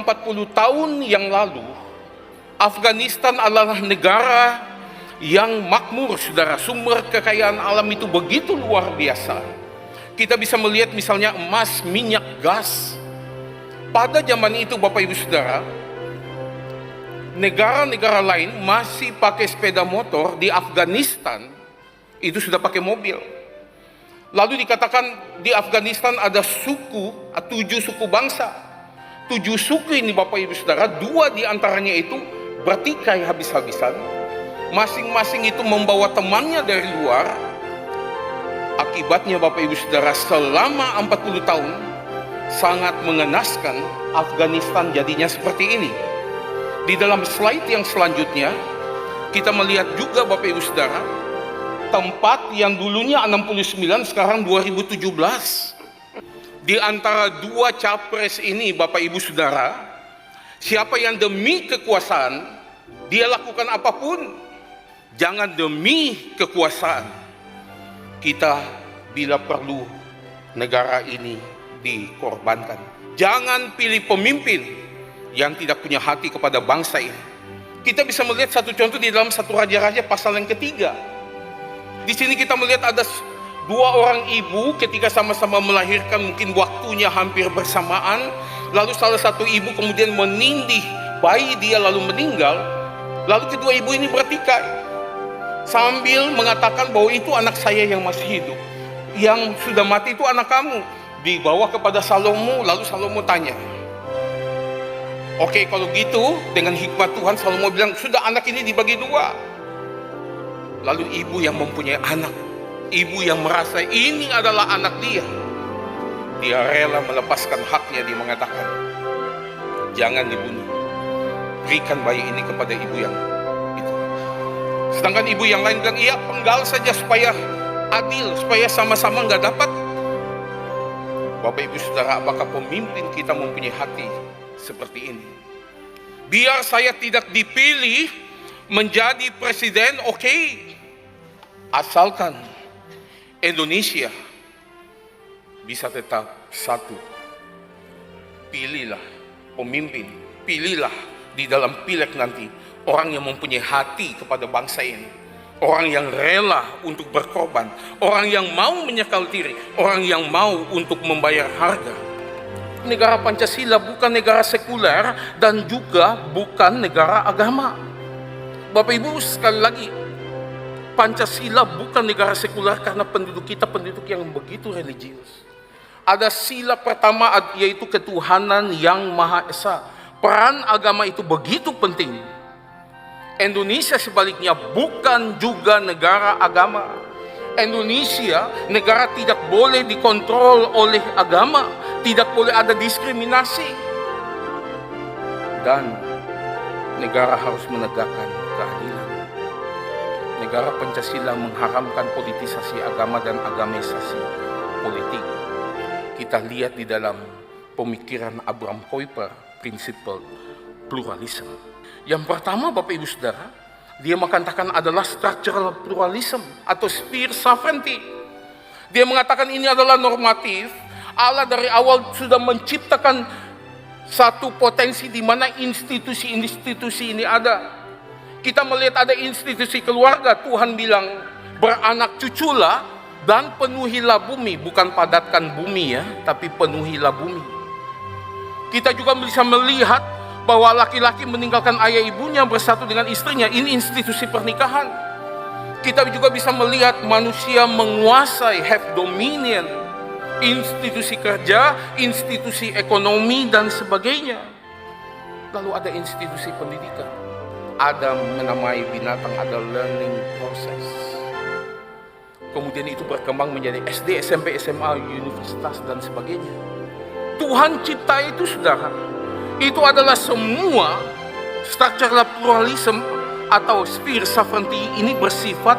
40 tahun yang lalu, Afghanistan adalah negara yang makmur, saudara. Sumber kekayaan alam itu begitu luar biasa. Kita bisa melihat misalnya emas, minyak, gas. Pada zaman itu, Bapak Ibu Saudara, negara-negara lain masih pakai sepeda motor. Di Afghanistan itu sudah pakai mobil. Lalu dikatakan di Afghanistan ada 7 suku bangsa. 7 suku ini, Bapak Ibu Saudara, 2 di antaranya itu bertikai habis-habisan. Masing-masing itu membawa temannya dari luar. Akibatnya, Bapak Ibu Saudara, selama 40 tahun sangat mengenaskan. Afghanistan jadinya seperti ini. Di dalam slide yang selanjutnya kita melihat juga, Bapak Ibu Saudara, tempat yang dulunya 69 sekarang 2017. Di antara 2 capres ini, Bapak Ibu Saudara, siapa yang demi kekuasaan dia lakukan apapun. Jangan demi kekuasaan. Kita bila perlu negara ini dikorbankan. Jangan pilih pemimpin yang tidak punya hati kepada bangsa ini. Kita bisa melihat satu contoh di dalam 1 Raja-Raja pasal yang ketiga. Di sini kita melihat ada 2 orang ibu ketika sama-sama melahirkan, mungkin waktunya hampir bersamaan. Lalu salah satu ibu kemudian menindih bayi dia lalu meninggal. Lalu kedua ibu ini bertikai sambil mengatakan bahwa itu anak saya yang masih hidup, yang sudah mati itu anak kamu. Dibawa kepada Salomo, lalu Salomo tanya, oke, kalau gitu dengan hikmat Tuhan, Salomo bilang, sudah anak ini dibagi 2. Lalu ibu yang mempunyai anak, ibu yang merasa ini adalah anak dia rela melepaskan haknya. Dia mengatakan, jangan dibunuh, berikan bayi ini kepada ibu yang itu. Sedangkan ibu yang lain bilang, iya, penggal saja supaya adil, supaya sama-sama nggak dapat. Bapak Ibu Saudara, apakah pemimpin kita mempunyai hati seperti ini? Biar saya tidak dipilih menjadi presiden, oke, asalkan Indonesia bisa tetap satu. Pilihlah pemimpin, pilihlah di dalam pileg nanti orang yang mempunyai hati kepada bangsa ini, orang yang rela untuk berkorban, orang yang mau menyekal diri, orang yang mau untuk membayar harga. Negara Pancasila bukan negara sekuler dan juga bukan negara agama. Bapak Ibu, sekali lagi, Pancasila bukan negara sekuler karena penduduk kita penduduk yang begitu religius. Ada sila pertama, yaitu ketuhanan yang Maha Esa. Peran agama itu begitu penting. Indonesia sebaliknya bukan juga negara agama. Indonesia negara tidak boleh dikontrol oleh agama, tidak boleh ada diskriminasi. Dan negara harus menegakkan keadilan. Negara Pancasila mengharamkan politisasi agama dan agamisasi politik. Kita lihat di dalam pemikiran Abraham Kuyper, prinsip pluralisme. Yang pertama, Bapak Ibu Saudara, dia mengatakan adalah structural pluralism atau sphere sovereignty. Dia mengatakan ini adalah normatif. Allah dari awal sudah menciptakan satu potensi di mana institusi-institusi ini ada. Kita melihat ada institusi keluarga. Tuhan bilang beranak cuculah dan penuhilah bumi. Bukan padatkan bumi ya, tapi penuhilah bumi. Kita juga bisa melihat bahwa laki-laki meninggalkan ayah ibunya bersatu dengan istrinya. Ini institusi pernikahan. Kita juga bisa melihat manusia menguasai, have dominion, institusi kerja, institusi ekonomi dan sebagainya. Lalu ada institusi pendidikan. Ada menamai binatang, ada learning process. Kemudian itu berkembang menjadi SD, SMP, SMA, universitas dan sebagainya. Tuhan cipta itu, saudara. Itu adalah semua structural pluralism atau sphere sovereignty ini bersifat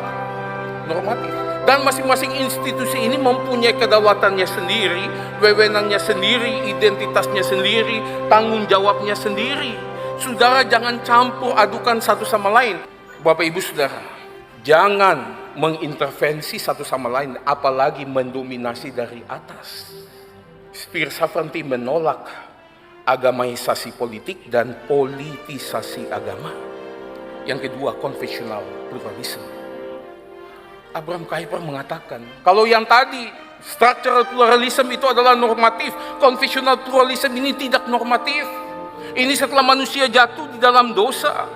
normatif. Dan masing-masing institusi ini mempunyai kedaulatannya sendiri, wewenangnya sendiri, identitasnya sendiri, tanggung jawabnya sendiri. Saudara, jangan campur adukan satu sama lain. Bapak Ibu Saudara, jangan mengintervensi satu sama lain, apalagi mendominasi dari atas. Sphere sovereignty menolak agamaisasi politik dan politisasi agama. Yang kedua, confessional pluralism. Abraham Kuyper mengatakan, kalau yang tadi structural pluralism itu adalah normatif, confessional pluralism ini tidak normatif. Ini setelah manusia jatuh di dalam dosa.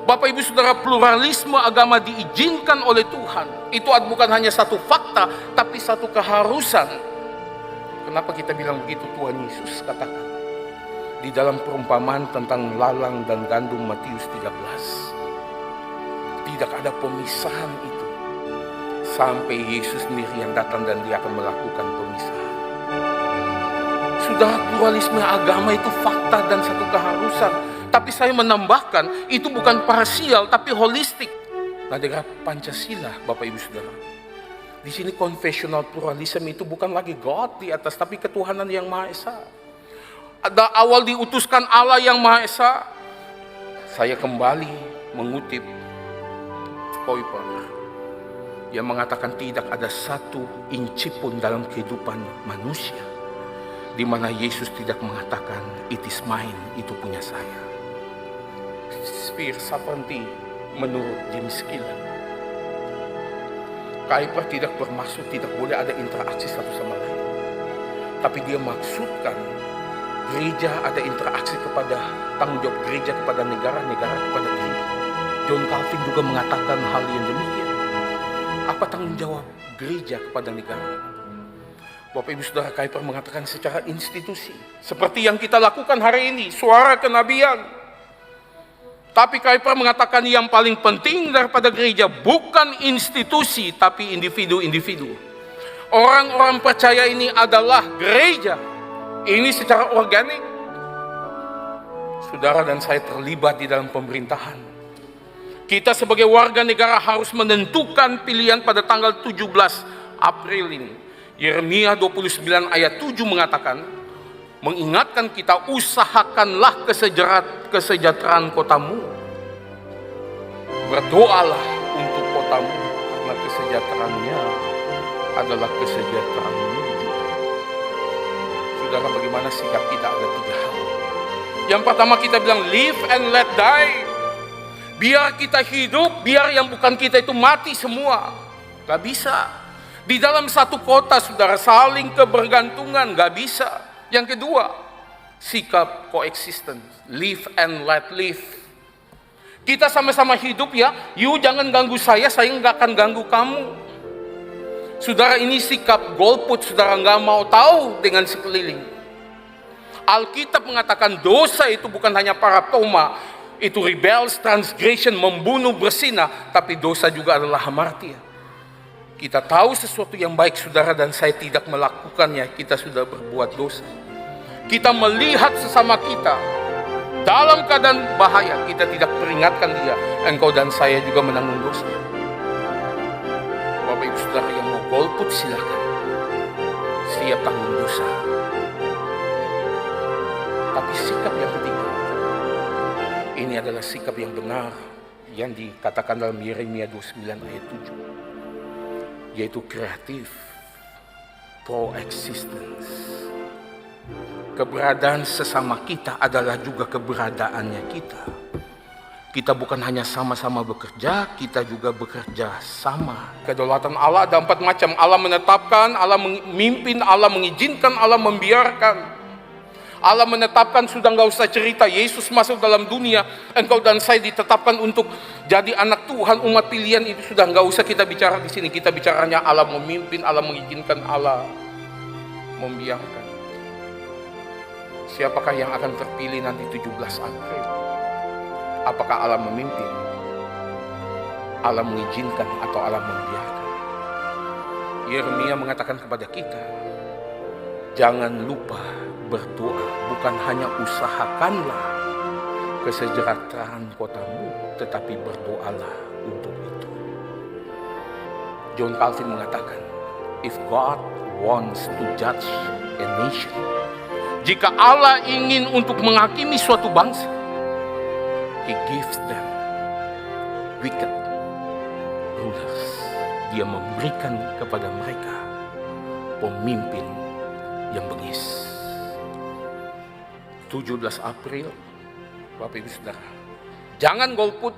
Bapak Ibu Saudara, pluralisme agama diizinkan oleh Tuhan. Itu bukan hanya satu fakta, tapi satu keharusan. Kenapa kita bilang begitu? Tuhan Yesus katakan di dalam perumpamaan tentang lalang dan gandum Matius 13. Tidak ada pemisahan itu sampai Yesus sendiri yang datang dan dia akan melakukan pemisahan. Sudah, pluralisme agama itu fakta dan satu keharusan. Tapi saya menambahkan, itu bukan parsial tapi holistik. Negara Pancasila, Bapak Ibu Saudara. Di sini confessional pluralism itu bukan lagi God di atas, tapi ketuhanan yang Maha Esa. Ada awal diutuskan Allah yang Maha Esa. Saya kembali mengutip Kuyper yang mengatakan tidak ada satu inci pun dalam kehidupan manusia di mana Yesus tidak mengatakan it is mine, itu punya saya. Sphere sovereignty menurut James Gillen. Kuyper tidak bermaksud tidak boleh ada interaksi satu sama lain, tapi dia maksudkan gereja ada interaksi kepada tanggung jawab gereja kepada negara, negara kepada gereja. John Calvin juga mengatakan hal yang demikian. Apa tanggung jawab gereja kepada negara? Bapak Ibu Saudara, Kuyper mengatakan secara institusi. Seperti yang kita lakukan hari ini, suara kenabian. Tapi Kuyper mengatakan yang paling penting daripada gereja bukan institusi, tapi individu-individu. Orang-orang percaya ini adalah gereja. Ini secara organik. Saudara dan saya terlibat di dalam pemerintahan. Kita sebagai warga negara harus menentukan pilihan pada tanggal 17 April ini. Yeremia 29 ayat 7 mengatakan, mengingatkan kita, usahakanlah kesejahteraan kotamu. Berdoalah untuk kotamu, karena kesejahteraannya adalah kesejahteraanmu juga. Saudara, bagaimana sikap kita? Ada 3 hal. Yang pertama, kita bilang live and let die. Biar kita hidup, biar yang bukan kita itu mati semua. Gak bisa. Di dalam satu kota, saudara, saling kebergantungan, gak bisa. Yang kedua, sikap coexistence, live and let live. Kita sama-sama hidup ya, you jangan ganggu saya gak akan ganggu kamu. Saudara, ini sikap golput, saudara gak mau tahu dengan sekeliling. Alkitab mengatakan dosa itu bukan hanya paraptoma, itu rebels, transgression, membunuh, berzina, tapi dosa juga adalah hamartia. Kita tahu sesuatu yang baik, saudara, dan saya tidak melakukannya, kita sudah berbuat dosa. Kita melihat sesama kita dalam keadaan bahaya, kita tidak peringatkan dia, engkau dan saya juga menanggung dosa. Bapak Ibu Saudara yang mau golput, silakan, siap tanggung dosa. Tapi sikap yang ketiga, ini adalah sikap yang benar yang dikatakan dalam Yeremia 29 ayat 7, yaitu kreatif, pro-existence. Keberadaan sesama kita adalah juga keberadaannya kita. Kita bukan hanya sama-sama bekerja, kita juga bekerja sama. Kedaulatan Allah ada 4 macam. Allah menetapkan, Allah memimpin, Allah mengizinkan, Allah membiarkan. Allah menetapkan, sudah nggak usah cerita, Yesus masuk dalam dunia, engkau dan saya ditetapkan untuk jadi anak Tuhan, umat pilihan, itu sudah nggak usah kita bicara di sini. Kita bicaranya Allah memimpin, Allah mengizinkan, Allah membiarkan. Siapakah yang akan terpilih nanti 17 April? Apakah Allah memimpin, Allah mengizinkan, atau Allah membiarkan? Yeremia mengatakan kepada kita, jangan lupa berdoa, bukan hanya usahakanlah kesejahteraan kotamu, tetapi berdoalah untuk itu. John Calvin mengatakan, if God wants to judge a nation, jika Allah ingin untuk menghakimi suatu bangsa, He gives them wicked rulers. Dia memberikan kepada mereka pemimpin yang bengis. 17 April, Bapak Ibu Saudara, jangan golput,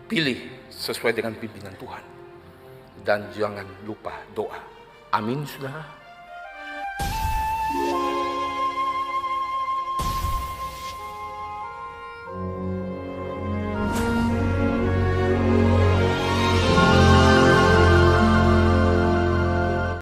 pilih sesuai dengan pimpinan Tuhan. Dan jangan lupa doa. Amin, Saudara.